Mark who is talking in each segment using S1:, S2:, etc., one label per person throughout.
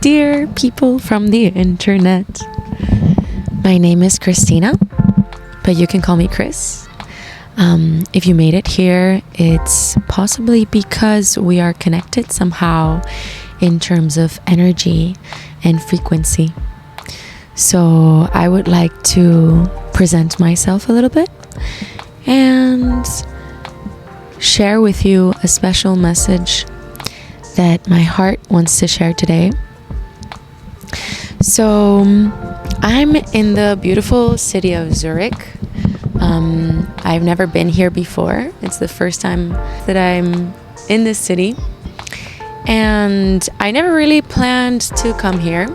S1: dear people from the internet. My name is Christina, but you can call me Chris. If you made it here, it's possibly because we are connected somehow in terms of energy and frequency. So I would like to present myself a little bit and share with you a special message that my heart wants to share today. So I'm in the beautiful city of Zurich. I've never been here before. It's the first time that I'm in this city. And I never really planned to come here,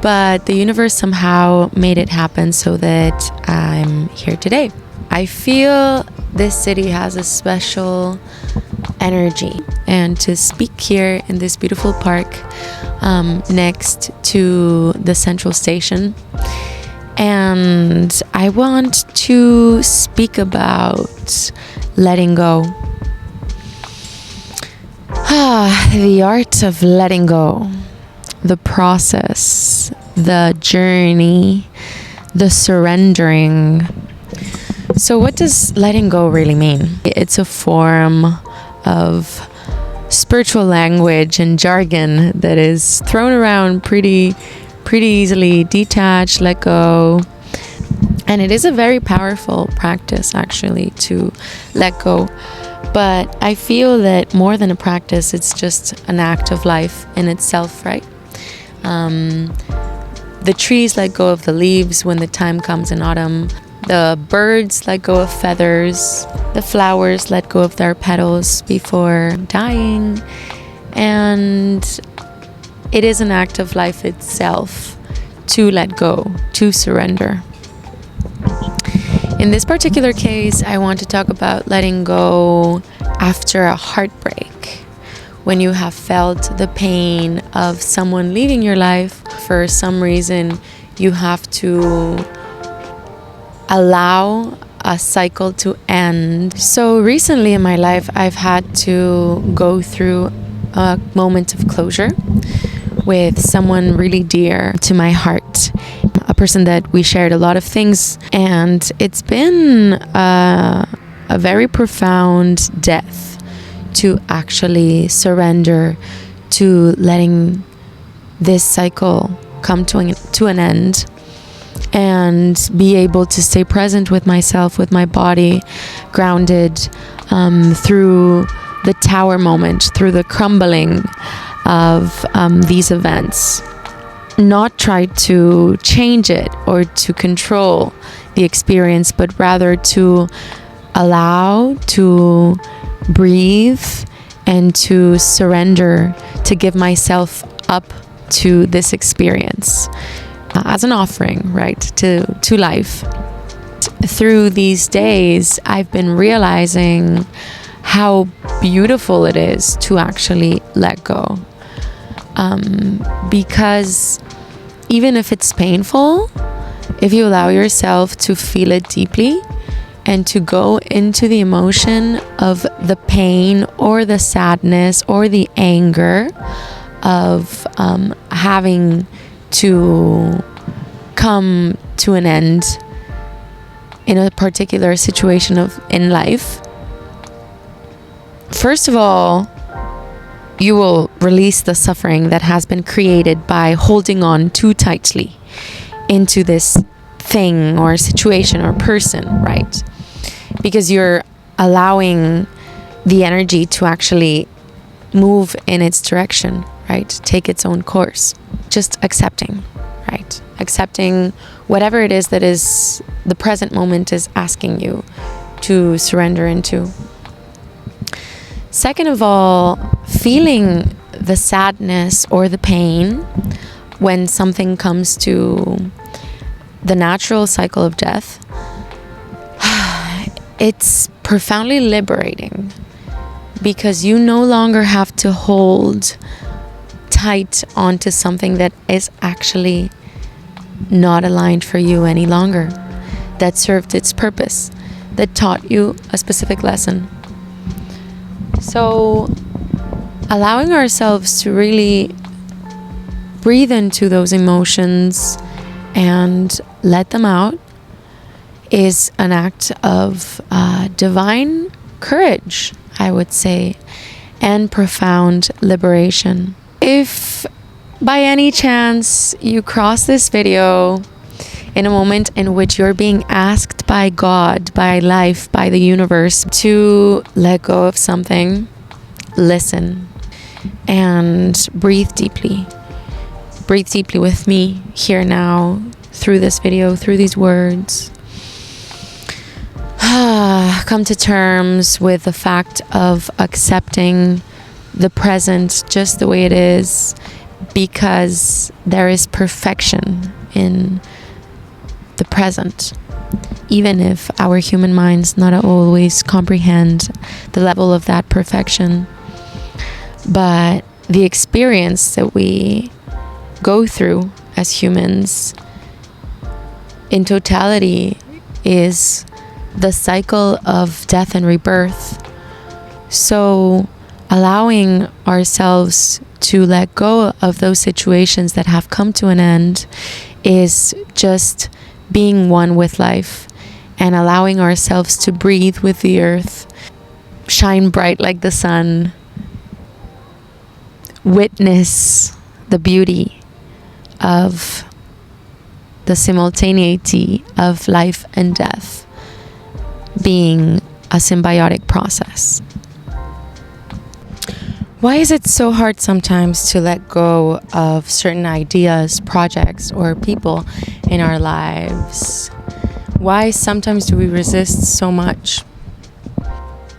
S1: but the universe somehow made it happen so that I'm here today. I feel this city has a special energy, and to speak here in this beautiful park next to the central station. And I want to speak about letting go. The art of letting go, the process, the journey, the surrendering. So what does letting go really mean? It's a form of spiritual language and jargon that is thrown around pretty easily. Detach, let go. And it is a very powerful practice, actually, to let go. But I feel that more than a practice, it's just an act of life in itself, right? The trees let go of the leaves when the time comes in autumn. The birds let go of feathers. The flowers let go of their petals before dying. And it is an act of life itself to let go, to surrender. In this particular case, I want to talk about letting go after a heartbreak. When you have felt the pain of someone leaving your life, for some reason, you have to allow a cycle to end. So recently in my life, I've had to go through a moment of closure with someone really dear to my heart, a person that we shared a lot of things, and it's been a very profound death to actually surrender to letting this cycle come to an end and be able to stay present with myself, with my body, grounded through the tower moment, through the crumbling of these events. Not try to change it or to control the experience, but rather to allow, to breathe, and to surrender, to give myself up to this experience as an offering, right, to life. Through these days, I've been realizing how beautiful it is to actually let go. Because even if it's painful, if you allow yourself to feel it deeply and to go into the emotion of the pain or the sadness or the anger of having to come to an end in a particular situation in life, first of all, you will release the suffering that has been created by holding on too tightly into this thing or situation or person, right? Because you're allowing the energy to actually move in its direction, right? Take its own course. Just accepting, right? Accepting whatever it is that is the present moment is asking you to surrender into. Second of all, feeling the sadness or the pain when something comes to the natural cycle of death, it's profoundly liberating because you no longer have to hold tight onto something that is actually not aligned for you any longer, that served its purpose, that taught you a specific lesson. So allowing ourselves to really breathe into those emotions and let them out is an act of divine courage, I would say, and profound liberation. If by any chance you cross this video in a moment in which you're being asked by God, by life, by the universe to let go of something, listen and breathe deeply. Breathe deeply with me here now, through this video, through these words. Come to terms with the fact of accepting the present just the way it is, because there is perfection in the present, even if our human minds not always comprehend the level of that perfection. But the experience that we go through as humans in totality is the cycle of death and rebirth. So allowing ourselves to let go of those situations that have come to an end is just being one with life and allowing ourselves to breathe with the earth, shine bright like the sun, witness the beauty of the simultaneity of life and death being a symbiotic process. Why is it so hard sometimes to let go of certain ideas, projects, or people in our lives? Why sometimes do we resist so much?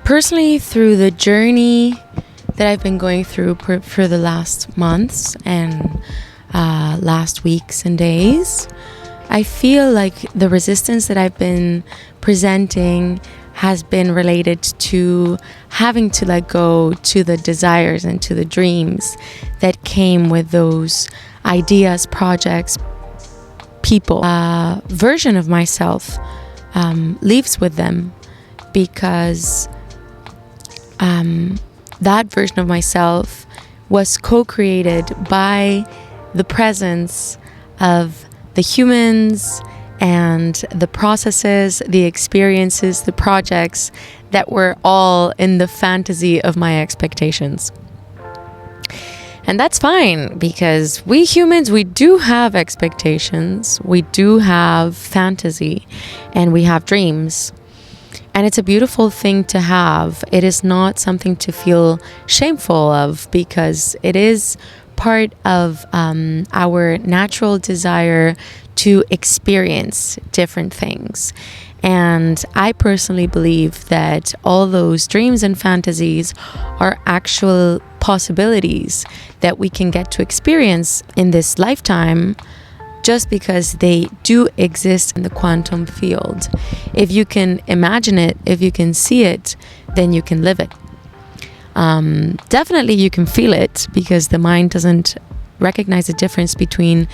S1: Personally, through the journey that I've been going through for the last months and last weeks and days, I feel like the resistance that I've been presenting has been related to having to let go to the desires and to the dreams that came with those ideas, projects, people. A version of myself leaves with them because that version of myself was co-created by the presence of the humans and the processes, the experiences, the projects that were all in the fantasy of my expectations. And that's fine, because we humans, we do have expectations, we do have fantasy, and we have dreams. And it's a beautiful thing to have. It is not something to feel shameful of, because it is part of our natural desire to experience different things. And I personally believe that all those dreams and fantasies are actual possibilities that we can get to experience in this lifetime, just because they do exist in the quantum field. If you can imagine it, if you can see it, then you can live it. Definitely you can feel it, because the mind doesn't recognize the difference between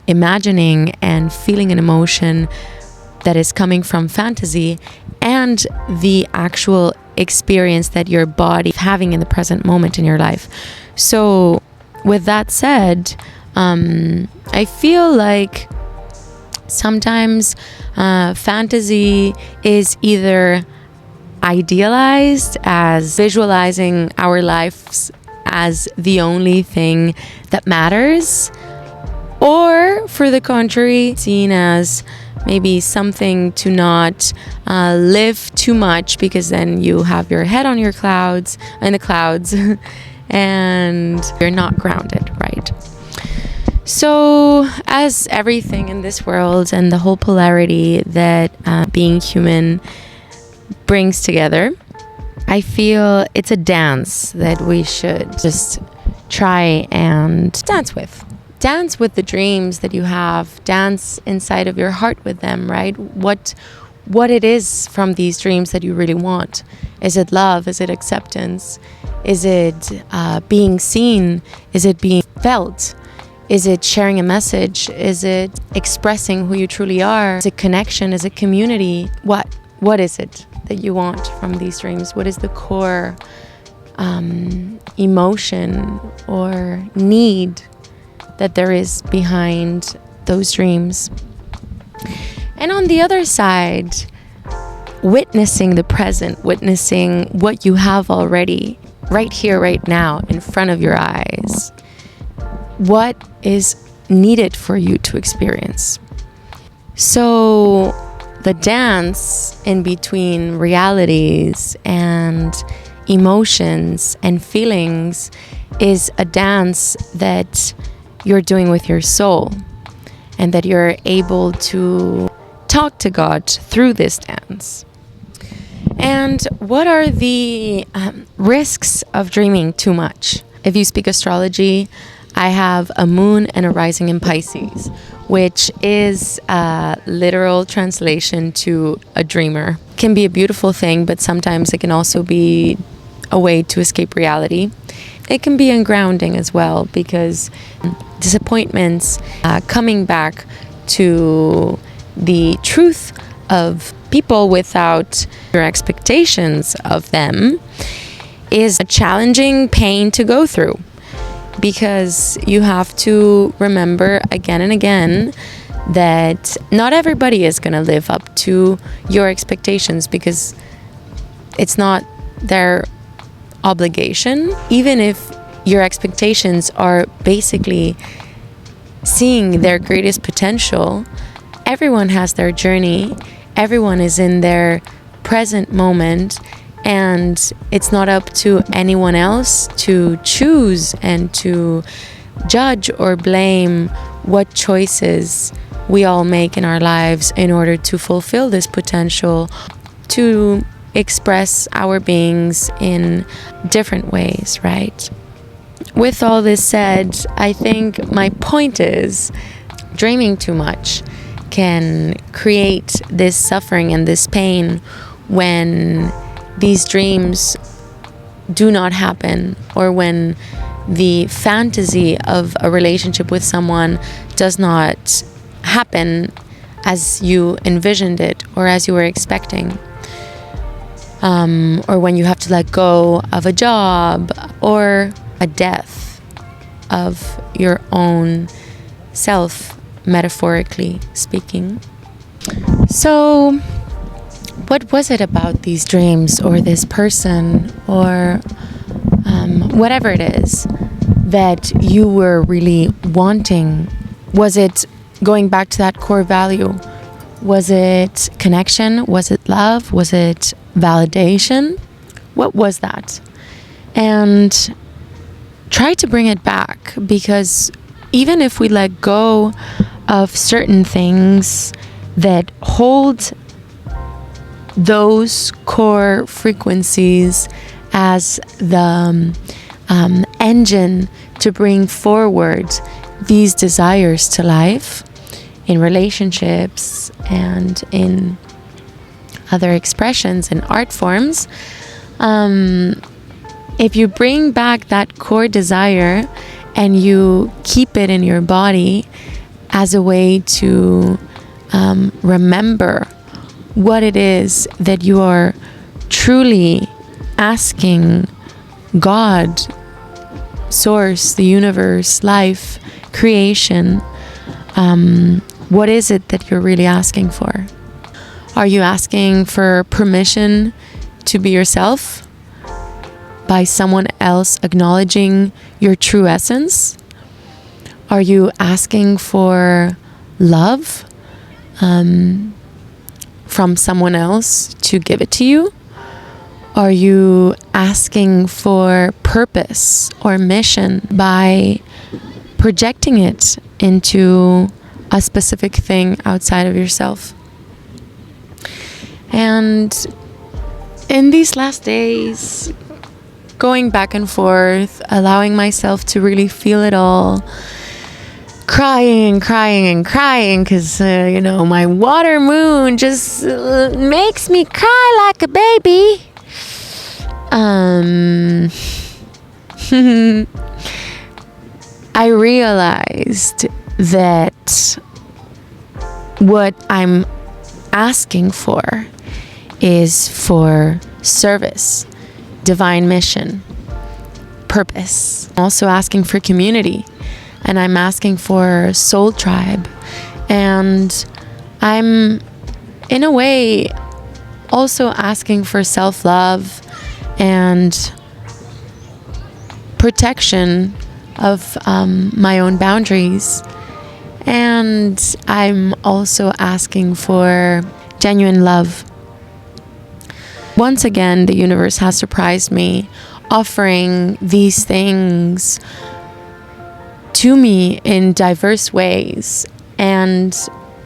S1: imagining and feeling an emotion that is coming from fantasy and the actual experience that your body is having in the present moment in your life. So with that said, I feel like sometimes fantasy is either idealized as visualizing our lives as the only thing that matters, or for the contrary, seen as maybe something to not live too much, because then you have your head on your clouds, in the clouds, and you're not grounded, right? So, as everything in this world and the whole polarity that being human brings together, I feel it's a dance that we should just try and dance with. Dance with the dreams that you have. Dance inside of your heart with them, right? What it is from these dreams that you really want. Is it love? Is it acceptance? Is it being seen? Is it being felt? Is it sharing a message? Is it expressing who you truly are? Is it connection? Is it community? What is it that you want from these dreams? What is the core emotion or need that there is behind those dreams. And on the other side, witnessing the present, witnessing what you have already right here, right now, in front of your eyes. What is needed for you to experience? So the dance in between realities and emotions and feelings is a dance that you're doing with your soul, and that you're able to talk to God through this dance. And what are the risks of dreaming too much? If you speak astrology, I have a moon and a rising in Pisces, which is a literal translation to a dreamer. It can be a beautiful thing, but sometimes it can also be a way to escape reality. It can be ungrounding as well, because disappointments, coming back to the truth of people without your expectations of them, is a challenging pain to go through, because you have to remember again and again that not everybody is going to live up to your expectations, because it's not their obligation. Even if your expectations are basically seeing their greatest potential, everyone has their journey. Everyone is in their present moment, and it's not up to anyone else to choose and to judge or blame what choices we all make in our lives in order to fulfill this potential, to express our beings in different ways, right? With all this said, I think my point is, dreaming too much can create this suffering and this pain when these dreams do not happen, or when the fantasy of a relationship with someone does not happen as you envisioned it or as you were expecting, or when you have to let go of a job or a death of your own self, metaphorically speaking. So what was it about these dreams or this person or whatever it is that you were really wanting? Was it going back to that core value? Was it connection? Was it love? Was it validation? What was that? And try to bring it back, because even if we let go of certain things that hold those core frequencies as the engine to bring forward these desires to life in relationships and in other expressions and art forms, if you bring back that core desire and you keep it in your body as a way to remember what it is that you are truly asking God, Source, the universe, life, creation, what is it that you're really asking for? Are you asking for permission to be yourself by someone else acknowledging your true essence? Are you asking for love from someone else to give it to you? Are you asking for purpose or mission by projecting it into a specific thing outside of yourself? And in these last days, going back and forth, allowing myself to really feel it all, crying because my water moon just makes me cry like a baby. I realized that what I'm asking for is for service, divine mission, purpose. Also asking for community, and I'm asking for soul tribe. And I'm, in a way, also asking for self-love and protection of my own boundaries. And I'm also asking for genuine love. Once again, the universe has surprised me, offering these things to me in diverse ways and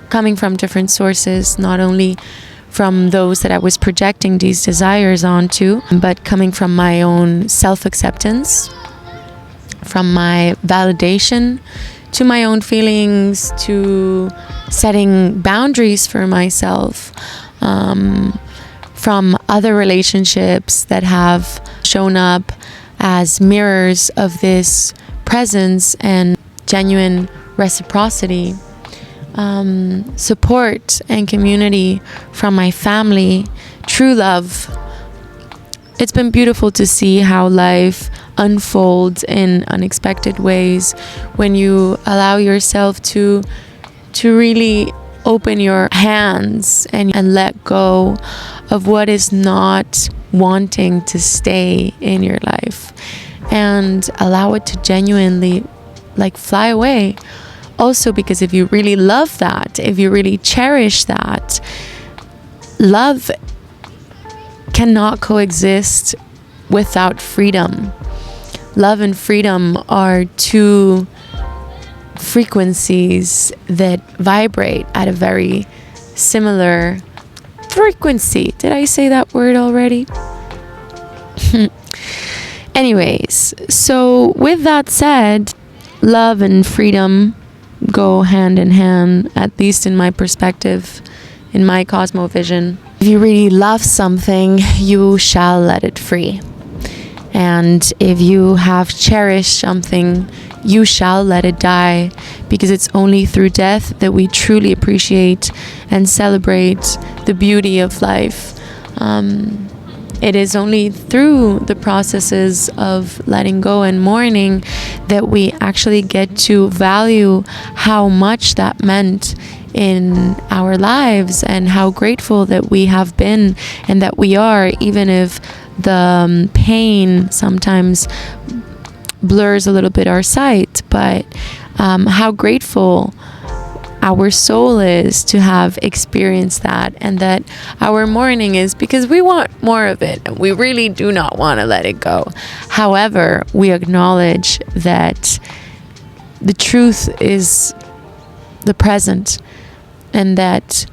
S1: coming from different sources, not only from those that I was projecting these desires onto, but coming from my own self-acceptance, from my validation, to my own feelings, to setting boundaries for myself, from other relationships that have shown up as mirrors of this presence and genuine reciprocity, support and community from my family, true love. It's been beautiful to see how life unfolds in unexpected ways when you allow yourself to really open your hands and let go of what is not wanting to stay in your life, and allow it to genuinely fly away. Also, because if you really love that, if you really cherish that, love cannot coexist without freedom. Love and freedom are two frequencies that vibrate at a very similar frequency. Did I say that word already? Anyways, so with that said, love and freedom go hand in hand, at least in my perspective, in my cosmovision. If you really love something, you shall let it free. And if you have cherished something, you shall let it die, because it's only through death that we truly appreciate and celebrate the beauty of life. It is only through the processes of letting go and mourning that we actually get to value how much that meant in our lives, and how grateful that we have been and that we are, even if the pain sometimes blurs a little bit our sight. But how grateful our soul is to have experienced that, and that our mourning is because we want more of it and we really do not want to let it go. However, we acknowledge that the truth is the present, and that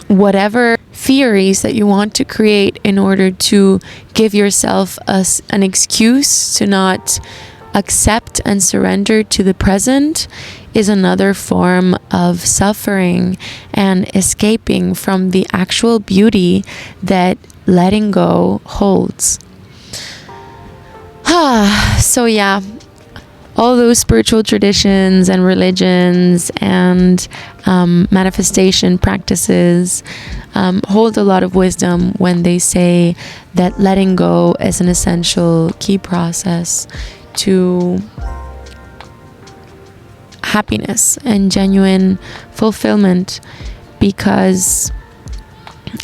S1: whatever theories that you want to create in order to give yourself an excuse to not accept and surrender to the present is another form of suffering and escaping from the actual beauty that letting go holds. So yeah, all those spiritual traditions and religions and manifestation practices hold a lot of wisdom when they say that letting go is an essential key process to happiness and genuine fulfillment, because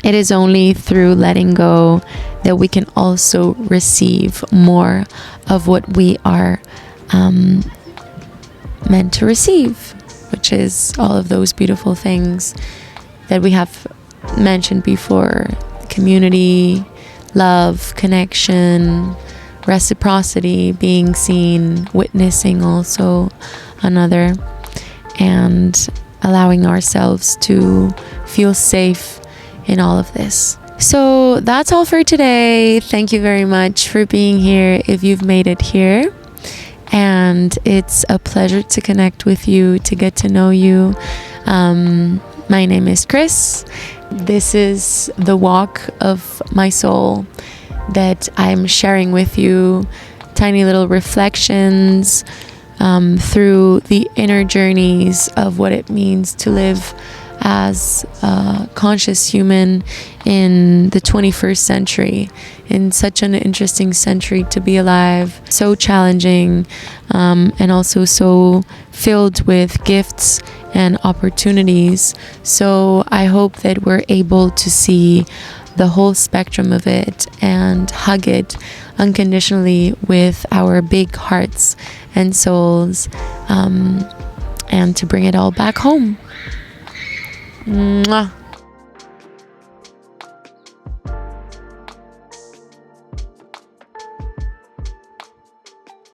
S1: it is only through letting go that we can also receive more of what we are meant to receive, which is all of those beautiful things that we have mentioned before: community, love, connection, reciprocity, being seen, witnessing also another, and allowing ourselves to feel safe in all of this. So that's all for today. Thank you very much for being here if you've made it here. And it's a pleasure to connect with you, to get to know you. My name is Chris. This is the walk of my soul that I'm sharing with you, tiny little reflections through the inner journeys of what it means to live as a conscious human in the 21st century, in such an interesting century to be alive, so challenging, and also so filled with gifts and opportunities. So I hope that we're able to see the whole spectrum of it and hug it unconditionally with our big hearts and souls, and to bring it all back home. Mwah.